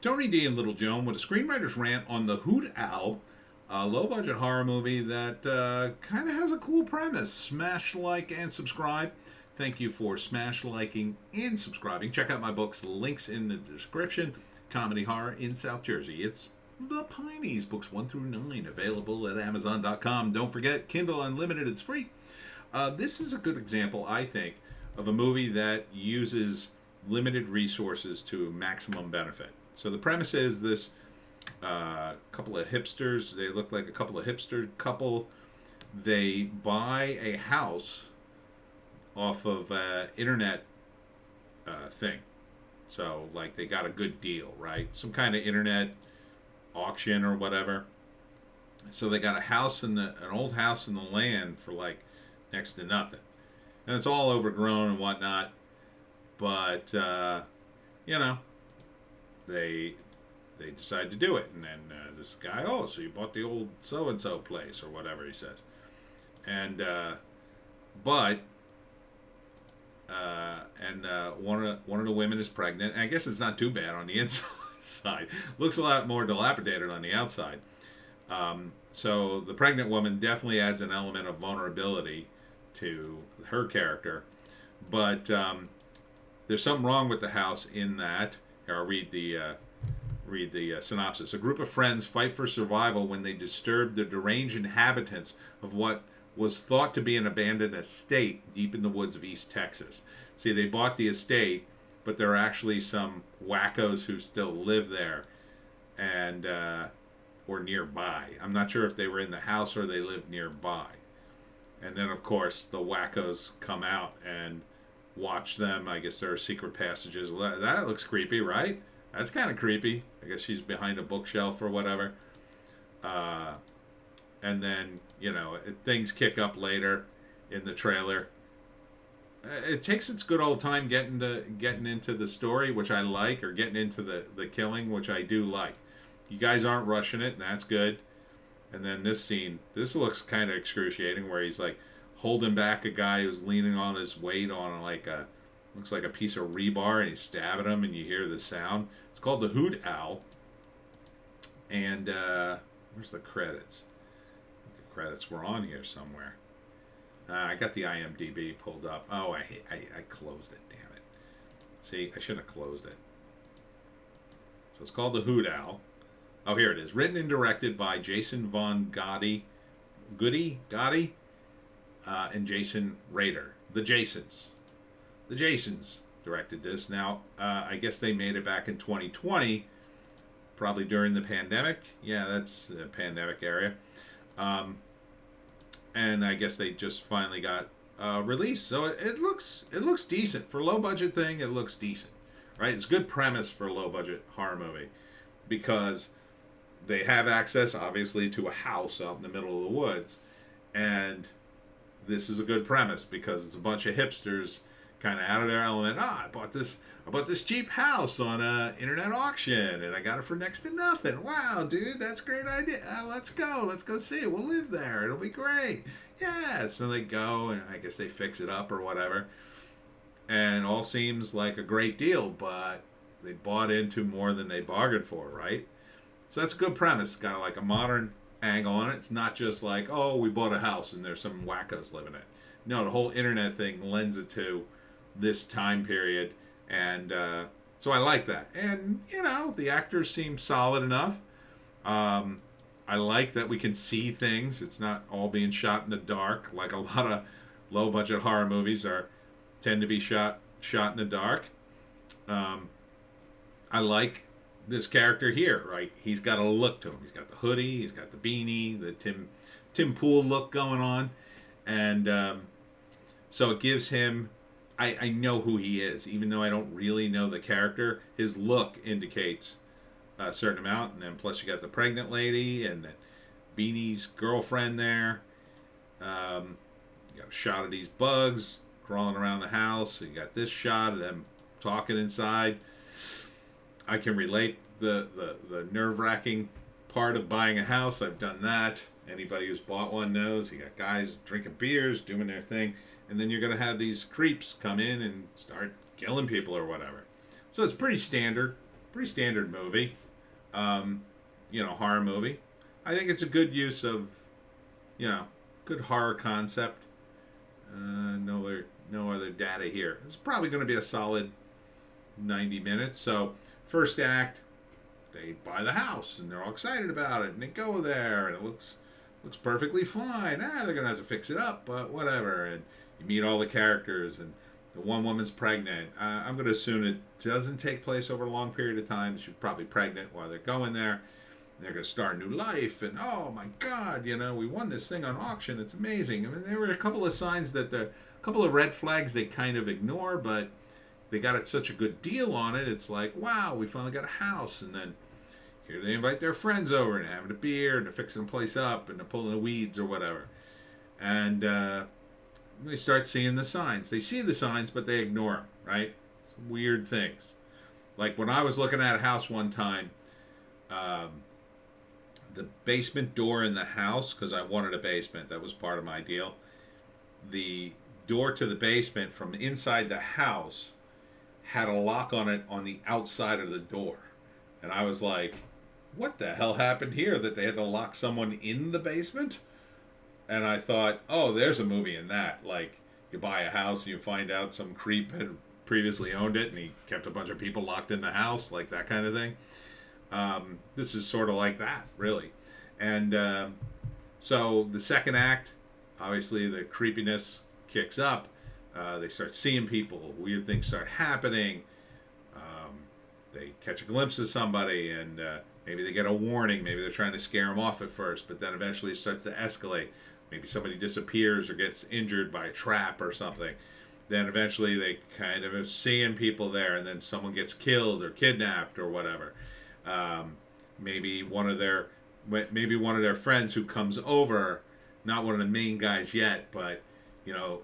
Tony D and Little Joan with a screenwriter's rant on the Hoot Owl, a low-budget horror movie that kind of has a cool premise. Smash like and subscribe. Thank you for smash liking and subscribing. Check out my books, links in the description. Comedy horror in South Jersey. It's the Pineys, books 1 through 9, available at Amazon.com. Don't forget, Kindle Unlimited, it's free. This is a good example, I think, of a movie that uses limited resources to maximum benefit. So the premise is this couple of hipsters, they look like a couple of hipster couple. They buy a house off of internet thing. So like they got a good deal, right? Some kind of internet auction or whatever. So they got a house in an old house in the land for like next to nothing. And it's all overgrown and whatnot. But you know, they decide to do it, and then this guy, oh, so you bought the old so and so place or whatever he says, and but one of the women is pregnant, and I guess it's not too bad on the inside. Looks a lot more dilapidated on the outside. So the pregnant woman definitely adds an element of vulnerability to her character, but there's something wrong with the house in that. Here, I'll read the synopsis. A group of friends fight for survival when they disturb the deranged inhabitants of what was thought to be an abandoned estate deep in the woods of East Texas. See, they bought the estate, but there are actually some wackos who still live there, and or nearby. I'm not sure if they were in the house or they lived nearby. And then, of course, the wackos come out and watch them. I guess there are secret passages. That looks creepy, right? That's kind of creepy. I guess she's behind a bookshelf or whatever. And then, you know, things kick up later in the trailer. It takes its good old time getting into the story, which I like, or getting into the killing, which I do like. You guys aren't rushing it, and that's good. And then this scene, this looks kind of excruciating, where he's like holding back a guy who's leaning on his weight on looks like a piece of rebar, and he's stabbing him, and you hear the sound. It's called the Hoot Owl. And where's the credits? The credits were on here somewhere. I got the IMDb pulled up. Oh, I closed it. Damn it. See, I shouldn't have closed it. So it's called the Hoot Owl. Oh, here it is. Written and directed by Jason Von Gotti, and Jason Rader. The Jasons directed this. Now, I guess they made it back in 2020, probably during the pandemic. Yeah, that's the pandemic area. And I guess they just finally got released. So it looks decent. For a low budget thing, it looks decent. Right? It's a good premise for a low budget horror movie, because they have access, obviously, to a house out in the middle of the woods. And this is a good premise because it's a bunch of hipsters kind of out of their element. I bought this cheap house on a internet auction, and I got it for next to nothing. Wow, dude, that's a great idea. Let's go see it. We'll live there. It'll be great. Yeah. So they go, and I guess they fix it up or whatever. And it all seems like a great deal, but they bought into more than they bargained for, right? So that's a good premise. It's got like a modern angle on it. It's not just like, oh, we bought a house and there's some wackos living in it. No, the whole internet thing lends it to this time period. And so I like that. And, you know, the actors seem solid enough. I like that we can see things. It's not all being shot in the dark like a lot of low-budget horror movies tend to be shot in the dark. I like this character here, right? He's got a look to him. He's got the hoodie, he's got the beanie, the Tim Pool look going on, and so it gives him. I know who he is, even though I don't really know the character. His look indicates a certain amount, and then plus you got the pregnant lady and Beanie's girlfriend there. You got a shot of these bugs crawling around the house. You got this shot of them talking inside. I can relate the nerve-wracking part of buying a house. I've done that. Anybody who's bought one knows. You got guys drinking beers, doing their thing, and then you're going to have these creeps come in and start killing people or whatever. So it's pretty standard pretty standard movie. Horror movie. I think it's a good use of, good horror concept. No other data here. It's probably going to be a solid 90 minutes. So, first act, they buy the house and they're all excited about it and they go there and it looks perfectly fine. They're going to have to fix it up, but whatever. And you meet all the characters and the one woman's pregnant. I'm going to assume it doesn't take place over a long period of time. She's probably pregnant while they're going there. They're going to start a new life, and oh my God, we won this thing on auction. It's amazing. I mean, there were a couple of signs a couple of red flags they kind of ignore, but they got it such a good deal on it. It's like, wow, we finally got a house. And then here they invite their friends over and having a beer and they're fixing the place up and they're pulling the weeds or whatever. And they start seeing the signs. They see the signs, but they ignore them, right? Some weird things. Like when I was looking at a house one time, the basement door in the house, because I wanted a basement, that was part of my deal. The door to the basement from inside the house had a lock on it on the outside of the door. And I was like, what the hell happened here that they had to lock someone in the basement? And I thought, oh, there's a movie in that. Like, you buy a house and you find out some creep had previously owned it and he kept a bunch of people locked in the house, like that kind of thing. This is sort of like that, really. And so the second act, obviously the creepiness kicks up. They start seeing people. Weird things start happening. They catch a glimpse of somebody and maybe they get a warning. Maybe they're trying to scare them off at first, but then eventually it starts to escalate. Maybe somebody disappears or gets injured by a trap or something. Then eventually they kind of are seeing people there, and then someone gets killed or kidnapped or whatever. Maybe one of their friends who comes over, not one of the main guys yet, but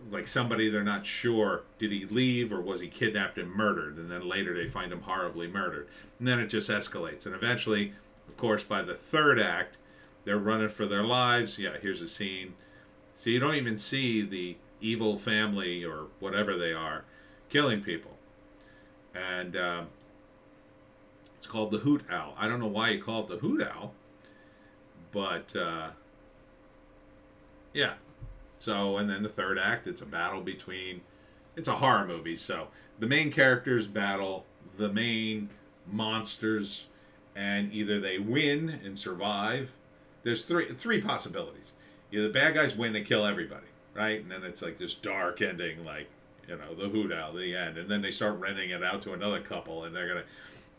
like somebody they're not sure, did he leave or was he kidnapped and murdered? And then later they find him horribly murdered. And then it just escalates. And eventually, of course, by the third act, they're running for their lives. Yeah, here's a scene. So you don't even see the evil family or whatever they are killing people. And it's called the Hoot Owl. I don't know why you call it the Hoot Owl, but yeah. So, and then the third act, it's a battle between, it's a horror movie, so the main characters battle the main monsters, and either they win and survive. There's three possibilities. Either the bad guys win and kill everybody, right? And then it's like this dark ending, like, the Hoot Owl, the end. And then they start renting it out to another couple, and they're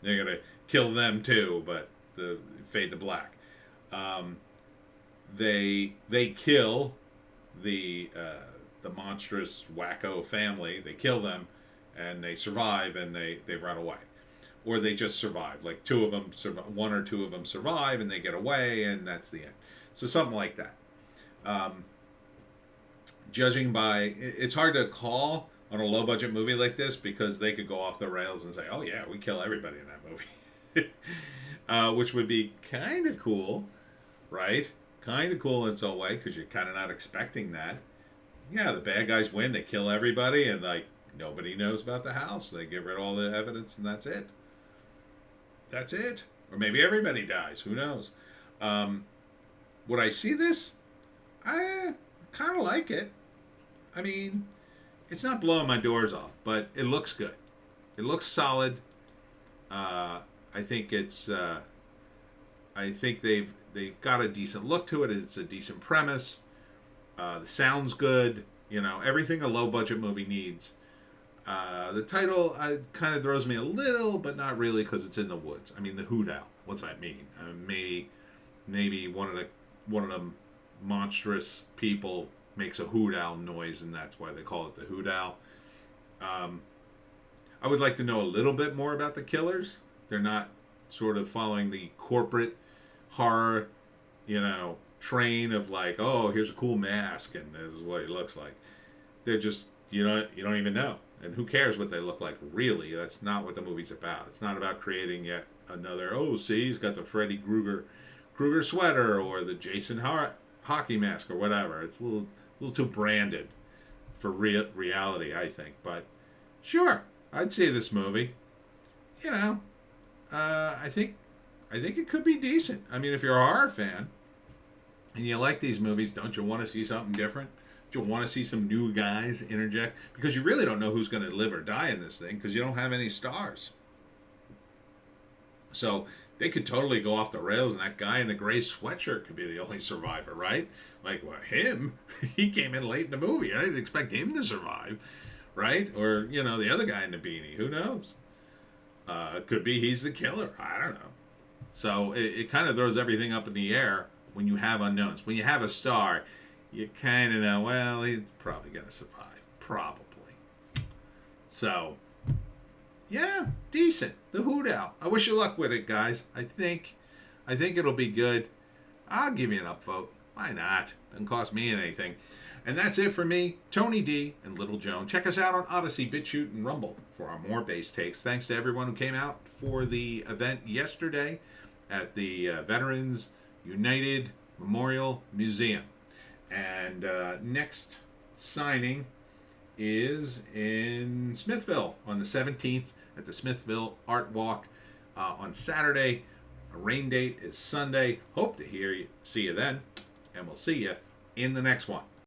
gonna kill them too, but the fade to black. They kill the monstrous wacko family. They kill them, and they survive, and they run away, or they just survive. Like one or two of them survive, and they get away, and that's the end. So something like that. Judging by, it's hard to call on a low budget movie like this because they could go off the rails and say, "Oh yeah, we kill everybody in that movie," which would be kind of cool, right? Kind of cool in its own way because you're kind of not expecting that. Yeah, the bad guys win, they kill everybody, and like nobody knows about the house. They get rid of all the evidence, and that's it. That's it. Or maybe everybody dies. Who knows? Would I see this? I kind of like it. I mean, it's not blowing my doors off, but it looks good. It looks solid. I think it's. I think they've got a decent look to it. It's a decent premise. The sound's good. Everything a low budget movie needs. The title kind of throws me a little, but not really because it's in the woods. I mean, the Hoot Owl. What's that mean? Maybe one of the monstrous people makes a hoot owl noise, and that's why they call it the Hoot Owl. I would like to know a little bit more about the killers. They're not sort of following the corporate horror, train of like, oh, here's a cool mask and this is what he looks like. They're just, you don't even know. And who cares what they look like, really? That's not what the movie's about. It's not about creating yet another, oh, see, he's got the Freddy Krueger sweater or the Jason hockey mask or whatever. It's a little too branded for reality, I think. But sure, I'd see this movie. I think it could be decent. I mean, if you're a horror fan and you like these movies, don't you want to see something different? Do you want to see some new guys interject? Because you really don't know who's going to live or die in this thing because you don't have any stars. So they could totally go off the rails, and that guy in the gray sweatshirt could be the only survivor, right? Like, well, him, he came in late in the movie. I didn't expect him to survive, right? Or, you know, the other guy in the beanie. Who knows? Could be he's the killer. I don't know. So it kind of throws everything up in the air when you have unknowns. When you have a star, you kind of know, well, he's probably going to survive. Probably. So, yeah, decent. The Hoot Owl. I wish you luck with it, guys. I think it'll be good. I'll give you an upvote. Why not? Doesn't cost me anything. And that's it for me, Tony D and Little Joan. Check us out on Odysee, Bitchute, and Rumble for our more base takes. Thanks to everyone who came out for the event yesterday at the Veterans United Memorial Museum. And next signing is in Smithville on the 17th at the Smithville Art Walk on Saturday. A rain date is Sunday. Hope to see you then, and we'll see you in the next one.